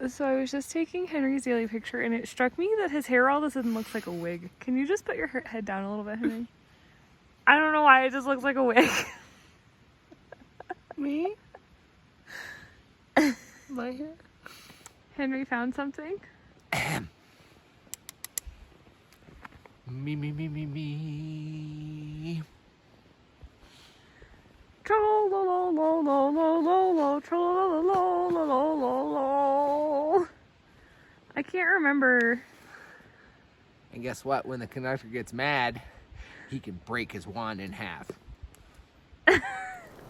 So I was just taking Henry's daily picture and it struck me that his hair all of a sudden looks like a wig. Can you just put your head down a little bit, Henry? I don't know why it just looks like a wig. Me? My hair? Henry found something? Me. I can't remember. And guess what? When the conductor gets mad, he can break his wand in half.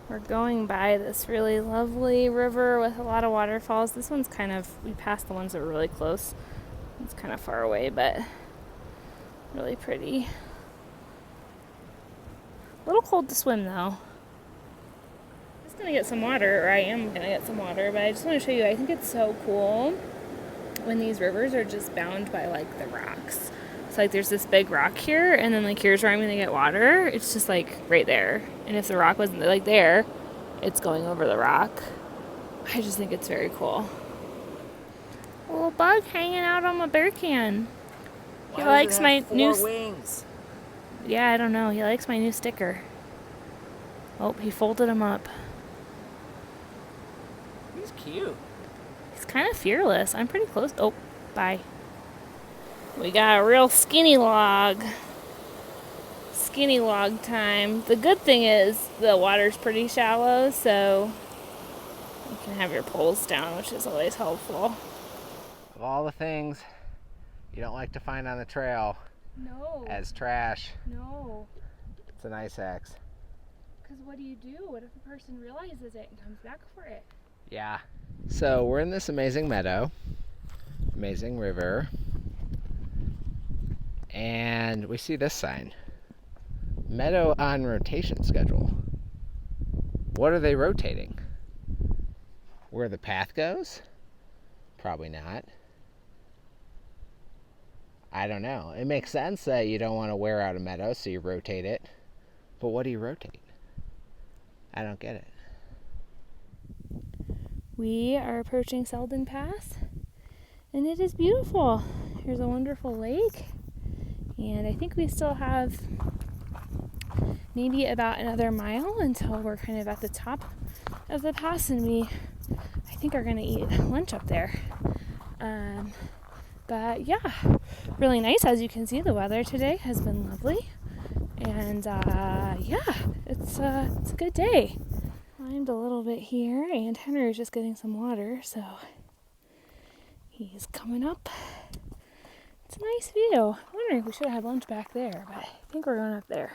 We're going by this really lovely river with a lot of waterfalls. This one's we passed the ones that were really close. It's kind of far away, but really pretty. A little cold to swim though. I'm just gonna get some water, or I am gonna get some water, but I just want to show you, I think it's so cool when these rivers are just bound by like the rocks. So like there's this big rock here, and then like here's where I'm gonna get water. It's just like right there. And if the rock wasn't like there, it's going over the rock. I just think it's very cool. A little bug hanging out on my bear can. He likes my new wings. Yeah, I don't know. He likes my new sticker. Oh, he folded them up. He's cute. He's kind of fearless. I'm pretty close. Oh, bye. We got a real skinny log. Skinny log time. The good thing is the water's pretty shallow, so you can have your poles down, which is always helpful. Of all the things you don't like to find on the trail No. as trash, No. it's an ice axe. Because what do? What if a person realizes it and comes back for it? Yeah. So we're in this amazing meadow, amazing river, and we see this sign. Meadow on rotation schedule. What are they rotating? Where the path goes? Probably not. I don't know. It makes sense that you don't want to wear out a meadow, so you rotate it. But what do you rotate? I don't get it. We are approaching Selden Pass, and it is beautiful. Here's a wonderful lake, and I think we still have maybe about another mile until we're kind of at the top of the pass, and I think are going to eat lunch up there. But yeah, really nice. As you can see, the weather today has been lovely, and yeah, it's a good day. Climbed a little bit here, and Henry is just getting some water, so he's coming up. It's a nice view. I'm wondering if we should have had lunch back there, but I think we're going up there.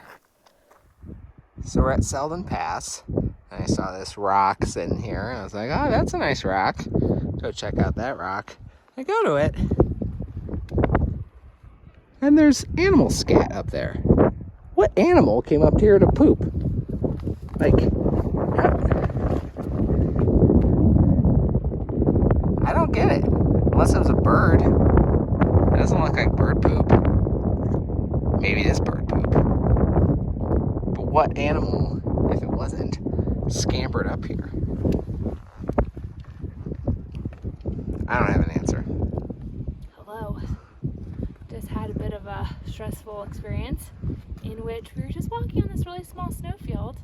So we're at Selden Pass, and I saw this rock sitting here, and I was like, oh, that's a nice rock. Go check out that rock. I go to it, and there's animal scat up there. What animal came up here to poop? Like, I don't get it. Unless it was a bird. It doesn't look like bird poop. Maybe it is bird poop. But what animal, if it wasn't, scampered up here? I don't have an answer. Hello. Just had a bit of a stressful experience in which we were just walking on this really small snowfield.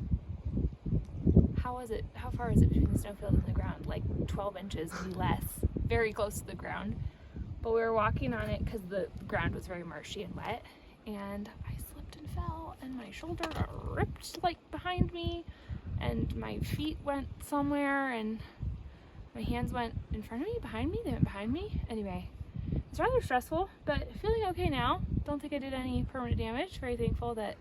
How far is it between the snowfield and the ground? Like 12 inches, maybe less. Very close to the ground. But we were walking on it because the ground was very marshy and wet. And I slipped and fell, and my shoulder got ripped like behind me, and my feet went somewhere, and my hands went in front of me, behind me, they went behind me. Anyway, it's rather stressful, but feeling okay now. Don't think I did any permanent damage. Very thankful that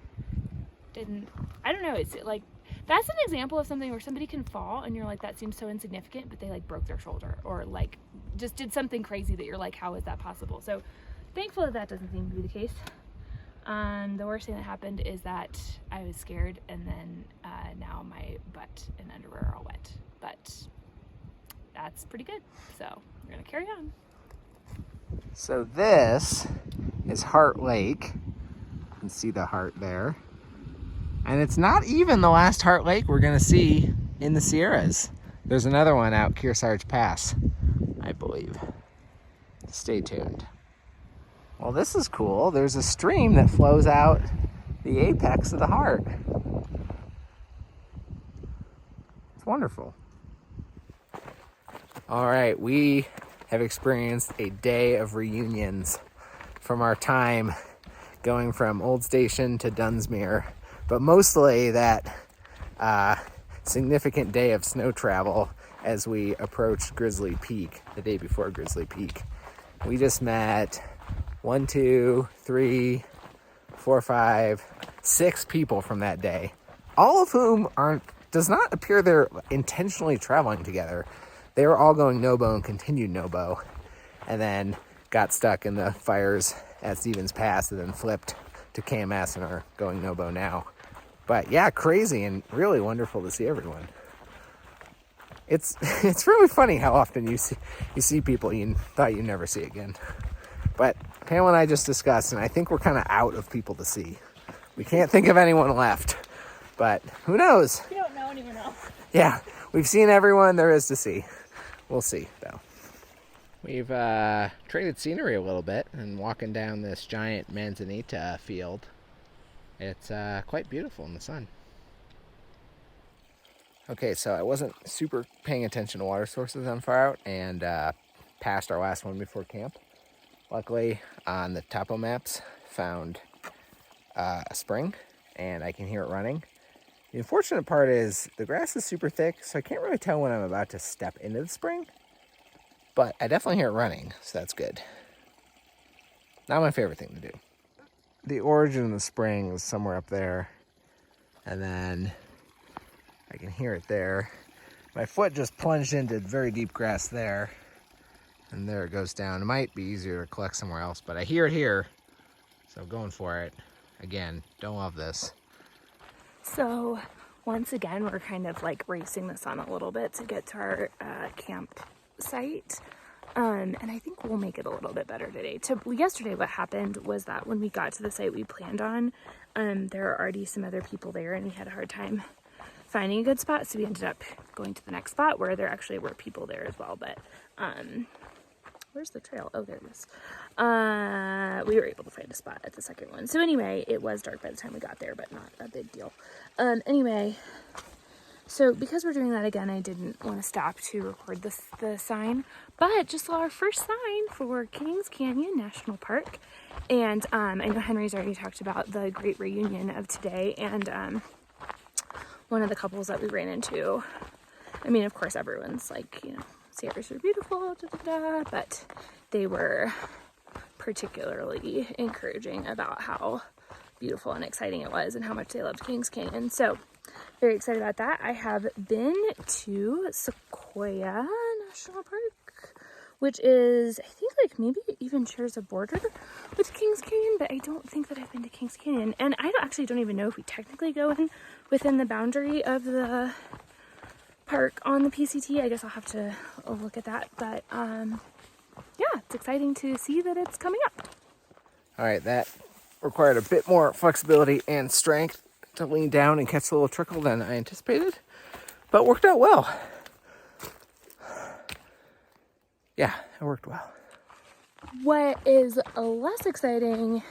didn't. I don't know, it's like, that's an example of something where somebody can fall and you're like, that seems so insignificant, but they like broke their shoulder or like just did something crazy that you're like, how is that possible? So thankful that doesn't seem to be the case. The worst thing that happened is that I was scared, and then now my butt and underwear are all wet, but that's pretty good. So we're gonna carry on. So this is Heart Lake. You can see the heart there. And it's not even the last Heart Lake we're gonna see in the Sierras. There's another one out Kearsarge Pass, I believe. believe. Stay tuned. Well, this is cool. There's a stream that flows out the apex of the heart. It's wonderful. All right, we have experienced a day of reunions from our time going from Old Station to Dunsmuir, but mostly that significant day of snow travel as we approached Grizzly Peak, the day before Grizzly Peak. We just met 1, 2, 3, 4, 5, 6 people from that day, all of whom does not appear they're intentionally traveling together. They were all going Nobo and continued Nobo, and then got stuck in the fires at Stevens Pass and then flipped to KMS and are going Nobo now. But yeah, crazy and really wonderful to see everyone. It's really funny how often you see people you thought you'd never see again. But Pam and I just discussed, and I think we're kind of out of people to see. We can't think of anyone left, but who knows? We don't know anyone else. Yeah, we've seen everyone there is to see. We'll see, though. We've traded scenery a little bit and walking down this giant manzanita field. It's quite beautiful in the sun. Okay, so I wasn't super paying attention to water sources on far out and passed our last one before camp. Luckily, on the topo maps, found a spring, and I can hear it running. The unfortunate part is the grass is super thick, so I can't really tell when I'm about to step into the spring. But I definitely hear it running, so that's good. Not my favorite thing to do. The origin of the spring is somewhere up there, and then I can hear it there. My foot just plunged into very deep grass there, and there it goes down. It might be easier to collect somewhere else, but I hear it here, so going for it. Again, don't love this. So once again, we're kind of like racing the sun a little bit to get to our campsite. And I think we'll make it a little bit better today. Yesterday, what happened was that when we got to the site we planned on, there are already some other people there, and we had a hard time finding a good spot. So we ended up going to the next spot where there actually were people there as well. But where's the trail? Oh, there it is. We were able to find a spot at the second one. So anyway, it was dark by the time we got there, but not a big deal. Anyway, so because we're doing that again, I didn't want to stop to record the sign, but just saw our first sign for Kings Canyon National Park. And I know Henry's already talked about the great reunion of today, and one of the couples that we ran into, I mean, of course, everyone's like, you know, Sierras are beautiful, but they were particularly encouraging about how beautiful and exciting it was and how much they loved Kings Canyon. So very excited about that. I have been to Sequoia National Park, which is, I think, like maybe even shares a border with Kings Canyon, but I don't think that I've been to Kings Canyon. And I actually don't even know if we technically go in within the boundary of the park on the PCT. I guess I'll have to look at that. But yeah, it's exciting to see that it's coming up. All right, that required a bit more flexibility and strength to lean down and catch a little trickle than I anticipated, but worked out well. Yeah, it worked well. What is less exciting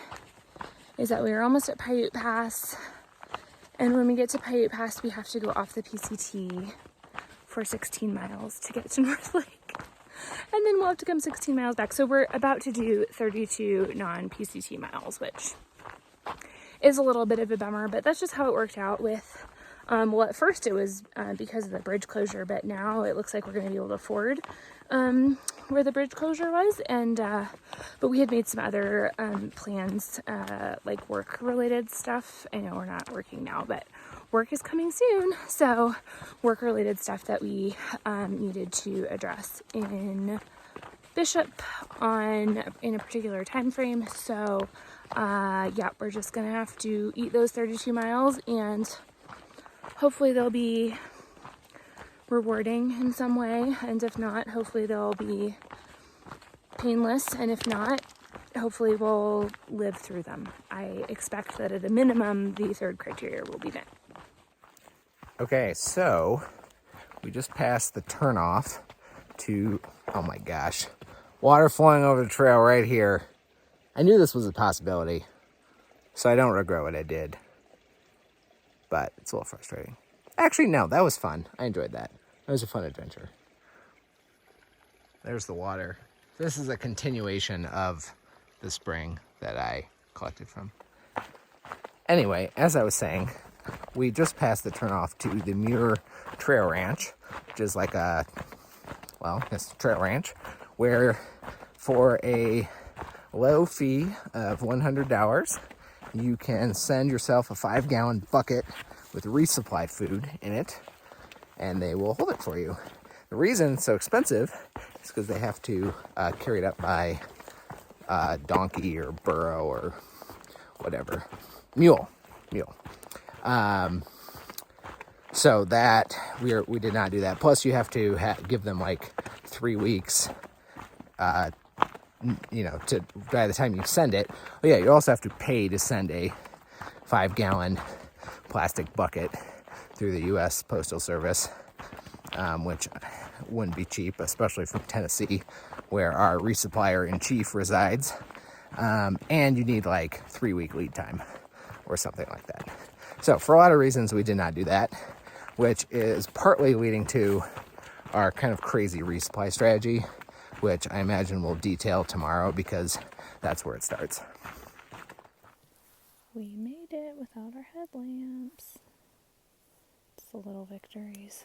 is that we are almost at Paiute Pass, and when we get to Paiute Pass, we have to go off the PCT for 16 miles to get to North Lake, and then we'll have to come 16 miles back. So we're about to do 32 non-PCT miles, which is a little bit of a bummer, but that's just how it worked out with, well, at first it was because of the bridge closure, but now it looks like we're going to be able to afford where the bridge closure was, and but we had made some other plans, like work-related stuff. I know we're not working now, but work is coming soon, so work-related stuff that we needed to address in Bishop in a particular time frame. So yeah, we're just gonna have to eat those 32 miles, and hopefully they'll be rewarding in some way, and if not, hopefully they'll be painless, and if not, hopefully we'll live through them. I expect that at a minimum the third criteria will be met. Okay, so we just passed the turnoff to, oh my gosh, water flowing over the trail right here. I knew this was a possibility, so I don't regret what I did. But it's a little frustrating. Actually, no, that was fun. I enjoyed that. It was a fun adventure. There's the water. This is a continuation of the spring that I collected from. Anyway, as I was saying, we just passed the turnoff to the Muir Trail Ranch, which is like a, well, it's a trail ranch, where for a low fee of $100, you can send yourself a 5-gallon bucket with resupply food in it, and they will hold it for you. The reason it's so expensive is because they have to carry it up by donkey or burro or whatever. Mule. So that we did not do that. Plus, you have to give them like 3 weeks, to by the time you send it. Oh yeah, you also have to pay to send a 5-gallon plastic bucket through the U.S. Postal Service, which wouldn't be cheap, especially from Tennessee, where our resupplier in chief resides. And you need like 3-week lead time or something like that. So for a lot of reasons, we did not do that, which is partly leading to our kind of crazy resupply strategy, which I imagine we'll detail tomorrow because that's where it starts. We made it without our headlamps. It's the little victories.